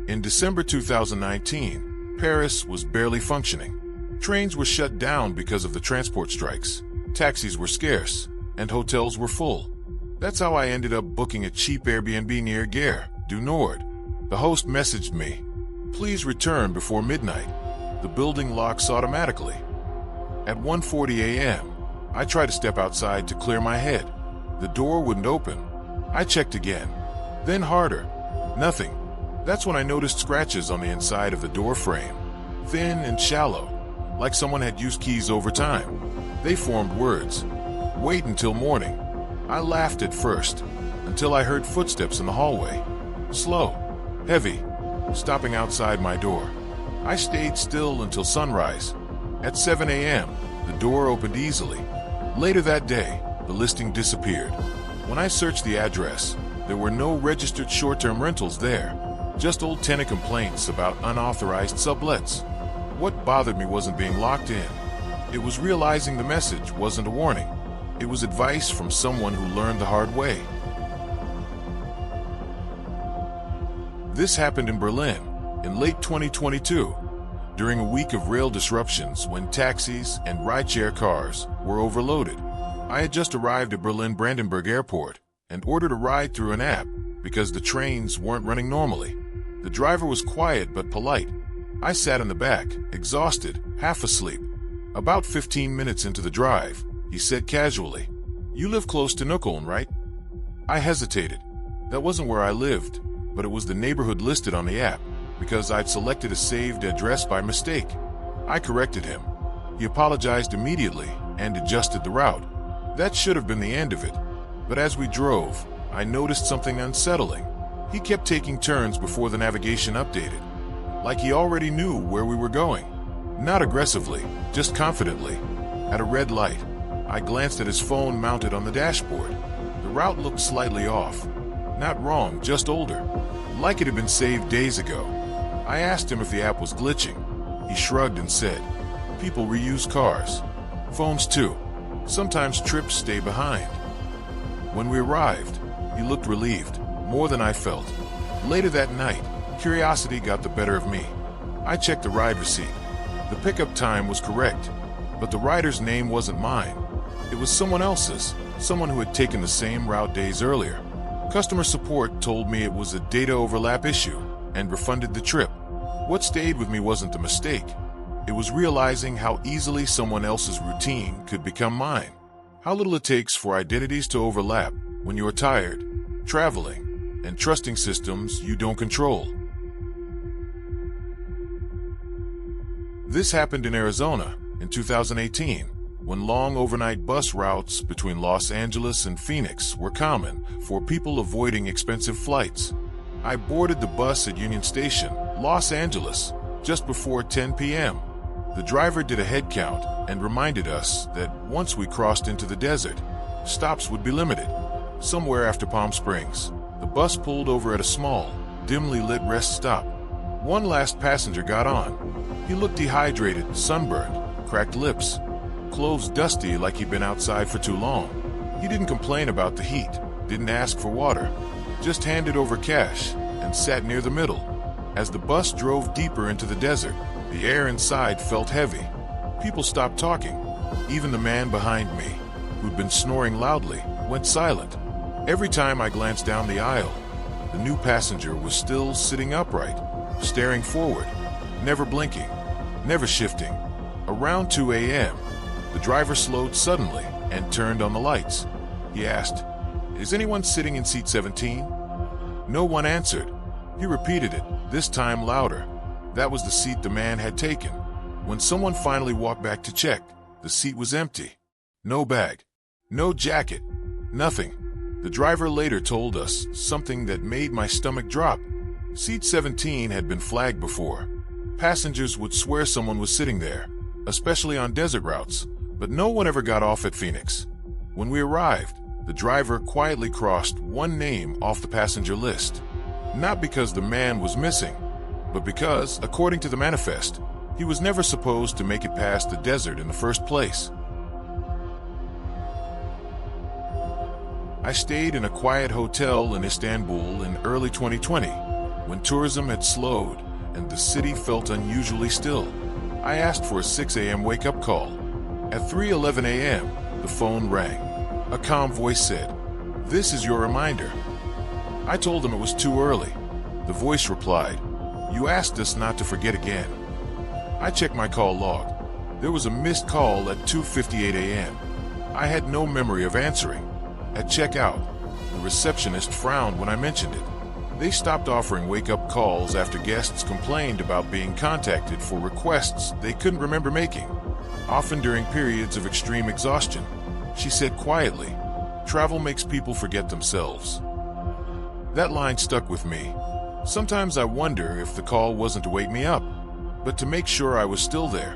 In December 2019, Paris was barely functioning. Trains were shut down because of the transport strikes. Taxis were scarce, and hotels were full. That's how I ended up booking a cheap Airbnb near Gare du Nord. The host messaged me, "Please return before midnight. The building locks automatically." At 1:40 a.m., I tried to step outside to clear my head. The door wouldn't open. I checked again, then harder. Nothing. That's when I noticed scratches on the inside of the door frame, thin and shallow, like someone had used keys over time. They formed words. "Wait until morning." I laughed at first, until I heard footsteps in the hallway. Slow, heavy, stopping outside my door. I stayed still until sunrise. At 7 a.m., the door opened easily. Later that day, the listing disappeared. When I searched the address, there were no registered short-term rentals there, just old tenant complaints about unauthorized sublets. What bothered me wasn't being locked in. It was realizing the message wasn't a warning. It was advice from someone who learned the hard way. This happened in Berlin in late 2022, during a week of rail disruptions when taxis and rideshare cars were overloaded. I had just arrived at Berlin-Brandenburg Airport and ordered a ride through an app because the trains weren't running normally. The driver was quiet but polite. I sat in the back, exhausted, half asleep. About 15 minutes into the drive, he said casually, "You live close to Neukölln, right?" I hesitated. That wasn't where I lived, but it was the neighborhood listed on the app because I'd selected a saved address by mistake. I corrected him. He apologized immediately and adjusted the route. That should have been the end of it. But as we drove, I noticed something unsettling. He kept taking turns before the navigation updated, like he already knew where we were going. Not aggressively, just confidently. At a red light, I glanced at his phone mounted on the dashboard. The route looked slightly off. Not wrong, just older. Like it had been saved days ago. I asked him if the app was glitching. He shrugged and said, "People reuse cars. Phones too. Sometimes trips stay behind." When we arrived, he looked relieved, more than I felt. Later that night, curiosity got the better of me. I checked the ride receipt. The pickup time was correct, but the rider's name wasn't mine. It was someone else's, someone who had taken the same route days earlier. Customer support told me it was a data overlap issue and refunded the trip. What stayed with me wasn't the mistake. It was realizing how easily someone else's routine could become mine. How little it takes for identities to overlap when you are tired, traveling, and trusting systems you don't control. This happened in Arizona in 2018, when long overnight bus routes between Los Angeles and Phoenix were common for people avoiding expensive flights. I boarded the bus at Union Station, Los Angeles, just before 10 p.m. The driver did a head count and reminded us that once we crossed into the desert, stops would be limited. Somewhere after Palm Springs, the bus pulled over at a small, dimly lit rest stop. One last passenger got on. He looked dehydrated, sunburned, cracked lips, clothes dusty like he'd been outside for too long. He didn't complain about the heat, didn't ask for water, just handed over cash and sat near the middle. As the bus drove deeper into the desert, the air inside felt heavy. People stopped talking. Even the man behind me, who'd been snoring loudly, went silent. Every time I glanced down the aisle, the new passenger was still sitting upright, staring forward, never blinking, never shifting. Around 2 a.m., the driver slowed suddenly and turned on the lights. He asked, "Is anyone sitting in seat 17? No one answered. He repeated it, this time louder. That was the seat the man had taken. When someone finally walked back to check, the seat was empty. No bag, no jacket, nothing. The driver later told us something that made my stomach drop. Seat 17 had been flagged before. Passengers would swear someone was sitting there, especially on desert routes, but no one ever got off at Phoenix. When we arrived, the driver quietly crossed one name off the passenger list. Not because the man was missing, but because, according to the manifest, he was never supposed to make it past the desert in the first place. I stayed in a quiet hotel in Istanbul in early 2020. when tourism had slowed and the city felt unusually still. I asked for a 6 a.m. wake-up call. At 3:11 a.m., the phone rang. A calm voice said, "This is your reminder." I told him it was too early. The voice replied, "You asked us not to forget again." I checked my call log. There was a missed call at 2:58 a.m. I had no memory of answering. At checkout, the receptionist frowned when I mentioned it. They stopped offering wake-up calls after guests complained about being contacted for requests they couldn't remember making, often during periods of extreme exhaustion. She said quietly, "Travel makes people forget themselves." That line stuck with me. Sometimes I wonder if the call wasn't to wake me up, but to make sure I was still there.